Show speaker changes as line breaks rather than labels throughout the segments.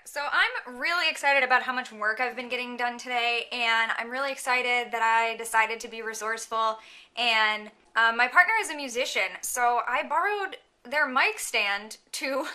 So I'm really excited about how much work I've been getting done today, and I'm really excited that I decided to be resourceful. And my partner is a musician, so I borrowed their mic stand to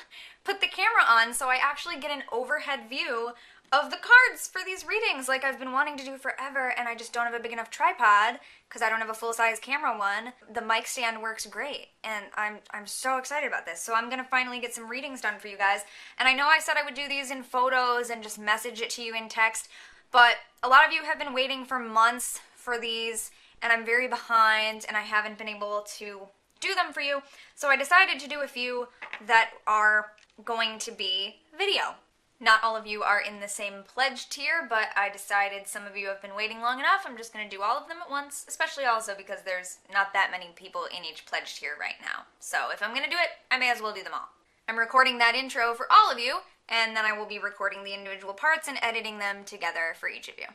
put the camera on so I actually get an overhead view of the cards for these readings like I've been wanting to do forever, and I just don't have a big enough tripod because I don't have a full-size camera one. The mic stand works great, and I'm so excited about this. So I'm gonna finally get some readings done for you guys. And I know I said I would do these in photos and just message it to you in text, but a lot of you have been waiting for months for these, and I'm very behind, and I haven't been able to do them for you. So I decided to do a few that are going to be video. Not all of you are in the same pledge tier, but I decided some of you have been waiting long enough. I'm just going to do all of them at once, especially also because there's not that many people in each pledge tier right now. So if I'm going to do it, I may as well do them all. I'm recording that intro for all of you, and then I will be recording the individual parts and editing them together for each of you.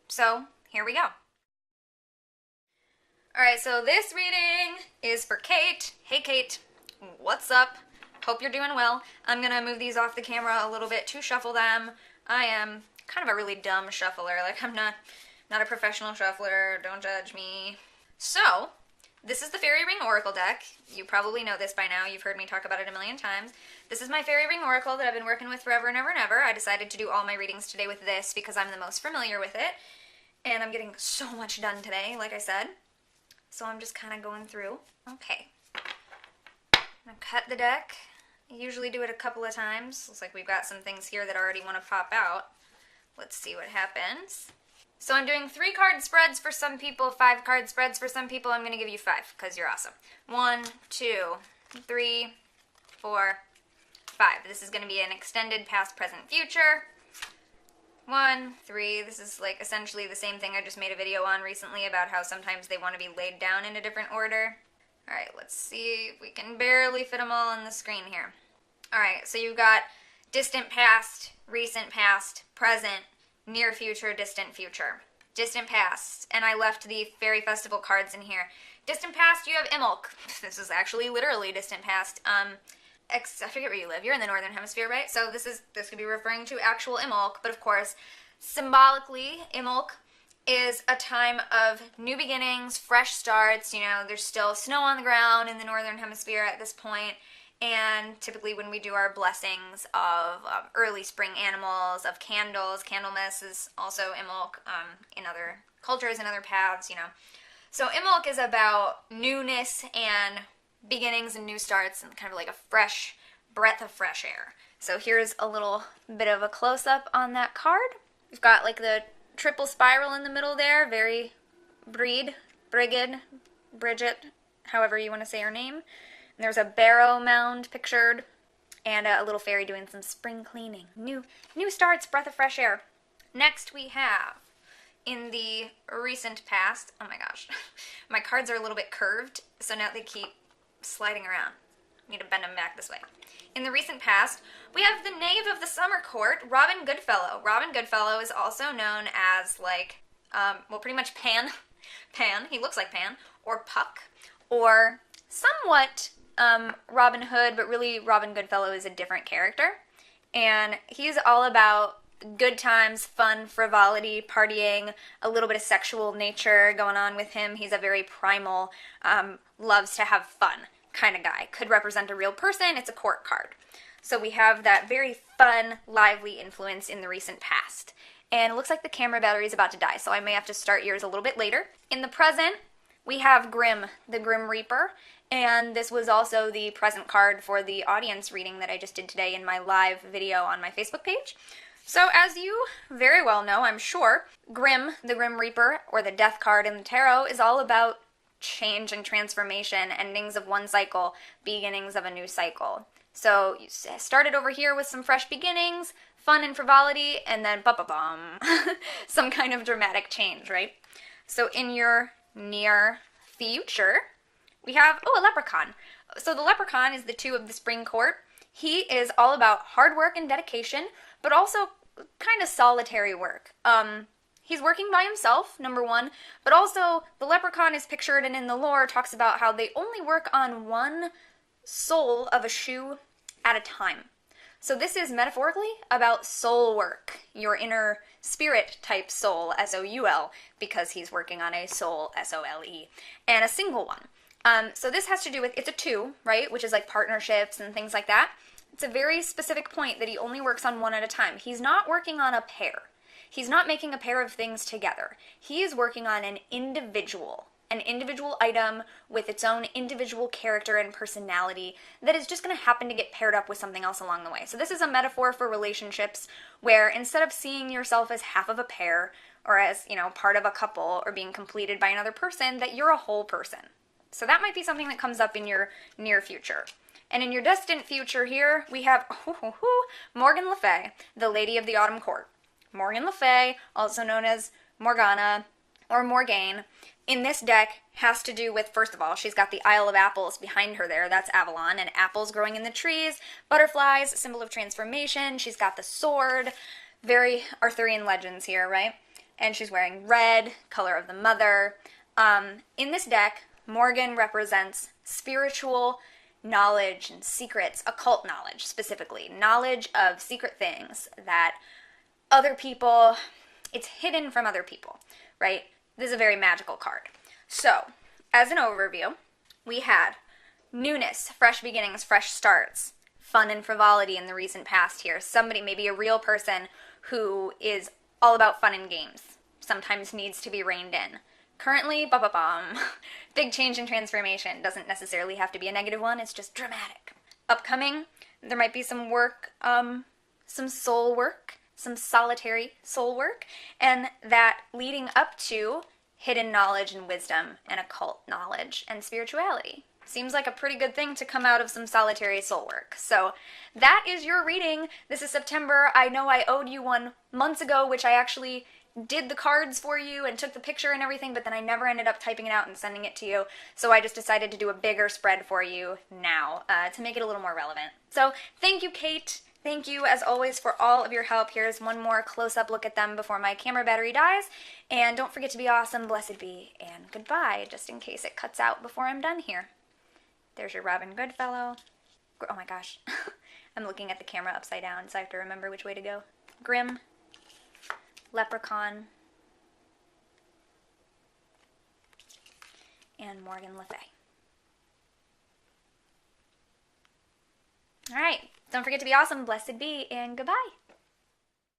So here we go. Alright, so this reading is for Kate. Hey Kate, what's up? Hope you're doing well. I'm gonna move these off the camera a little bit to shuffle them. I am kind of a really dumb shuffler. Like, I'm not a professional shuffler. Don't judge me. So, this is the Fairy Ring Oracle deck. You probably know this by now. You've heard me talk about it a million times. This is my Fairy Ring Oracle that I've been working with forever and ever and ever. I decided to do all my readings today with this because I'm the most familiar with it. And I'm getting so much done today, like I said. So I'm just kind of going through. Okay. I'm gonna cut the deck. I usually do it a couple of times. Looks like we've got some things here that already want to pop out. Let's see what happens. So I'm doing 3-card spreads for some people, 5-card spreads for some people. I'm going to give you 5 because you're awesome. 1, 2, 3, 4, 5. This is going to be an extended past, present, future. 1, 3. This is like essentially the same thing I just made a video on recently about how sometimes they want to be laid down in a different order. Alright, let's see if we can barely fit them all on the screen here. Alright, so you've got distant past, recent past, present, near future, distant future. Distant past, and I left the Fairy Festival cards in here. Distant past, you have Imbolc. This is actually literally distant past. I forget where you live. You're in the Northern Hemisphere, right? So this could be referring to actual Imbolc, but of course, symbolically, Imbolc is a time of new beginnings, fresh starts. You know, there's still snow on the ground in the Northern Hemisphere at this point, and typically when we do our blessings of early spring animals, of candles, Candlemas is also Imbolc in other cultures and other paths, you know. So Imbolc is about newness and beginnings and new starts and kind of like a fresh breath of fresh air. So here's a little bit of a close-up on that card. We've got like the triple spiral in the middle there, very Bridget, however you want to say her name. And there's a barrow mound pictured, and a little fairy doing some spring cleaning. New starts, breath of fresh air. Next we have, in the recent past, oh my gosh, my cards are a little bit curved, so now they keep sliding around. I need to bend them back this way. In the recent past, we have the Knave of the Summer Court, Robin Goodfellow. Robin Goodfellow is also known as, like, well, pretty much Pan. He looks like Pan. Or Puck. Or somewhat Robin Hood, but really Robin Goodfellow is a different character. And he's all about good times, fun, frivolity, partying, a little bit of sexual nature going on with him. He's a very primal, loves to have fun kind of guy. Could represent a real person. It's a court card. So we have that very fun, lively influence in the recent past. And it looks like the camera battery is about to die, so I may have to start yours a little bit later. In the present, we have Grimm, the Grim Reaper, and this was also the present card for the audience reading that I just did today in my live video on my Facebook page. So as you very well know, I'm sure, Grimm, the Grim Reaper, or the Death card in the tarot, is all about change and transformation, endings of one cycle, beginnings of a new cycle. So you started over here with some fresh beginnings, fun and frivolity, and then ba-ba-bum, some kind of dramatic change, right? So in your near future, we have, a leprechaun. So the leprechaun is the 2 of the spring court. He is all about hard work and dedication, but also kind of solitary work. He's working by himself, number 1, but also the leprechaun is pictured and in the lore talks about how they only work on one sole of a shoe at a time. So this is metaphorically about soul work, your inner spirit type soul, S-O-U-L, because he's working on a soul, S-O-L-E, and a single one. So this has to do with, it's a 2, right, which is like partnerships and things like that. It's a very specific point that he only works on one at a time. He's not working on a pair. He's not making a pair of things together. He is working on an individual item with its own individual character and personality that is just going to happen to get paired up with something else along the way. So this is a metaphor for relationships where instead of seeing yourself as half of a pair or as, you know, part of a couple or being completed by another person, that you're a whole person. So that might be something that comes up in your near future. And in your distant future here, we have Morgan Le Fay, the Lady of the Autumn Court. Morgan Le Fay, also known as Morgana or Morgaine, in this deck has to do with, first of all, she's got the Isle of Apples behind her there. That's Avalon, and apples growing in the trees, butterflies, symbol of transformation. She's got the sword, very Arthurian legends here, right? And she's wearing red, color of the mother. In this deck, Morgan represents spiritual knowledge and secrets, occult knowledge specifically, knowledge of secret things that other people, it's hidden from other people, right? This is a very magical card. So, as an overview, we had newness, fresh beginnings, fresh starts, fun and frivolity in the recent past here. Somebody, maybe a real person who is all about fun and games, sometimes needs to be reined in. Currently, big change and transformation. Doesn't necessarily have to be a negative one, it's just dramatic. Upcoming, there might be some work, some soul work, some solitary soul work, and that leading up to hidden knowledge and wisdom and occult knowledge and spirituality. Seems like a pretty good thing to come out of some solitary soul work. So that is your reading. This is September. I know I owed you one months ago, which I actually did the cards for you and took the picture and everything, but then I never ended up typing it out and sending it to you. So I just decided to do a bigger spread for you now to make it a little more relevant. So thank you, Kate. Thank you, as always, for all of your help. Here's one more close-up look at them before my camera battery dies. And don't forget to be awesome, blessed be, and goodbye, just in case it cuts out before I'm done here. There's your Robin Goodfellow. Oh my gosh. I'm looking at the camera upside down, so I have to remember which way to go. Grim. Leprechaun. And Morgan Le Fay. All right. Don't forget to be awesome, blessed be, and goodbye.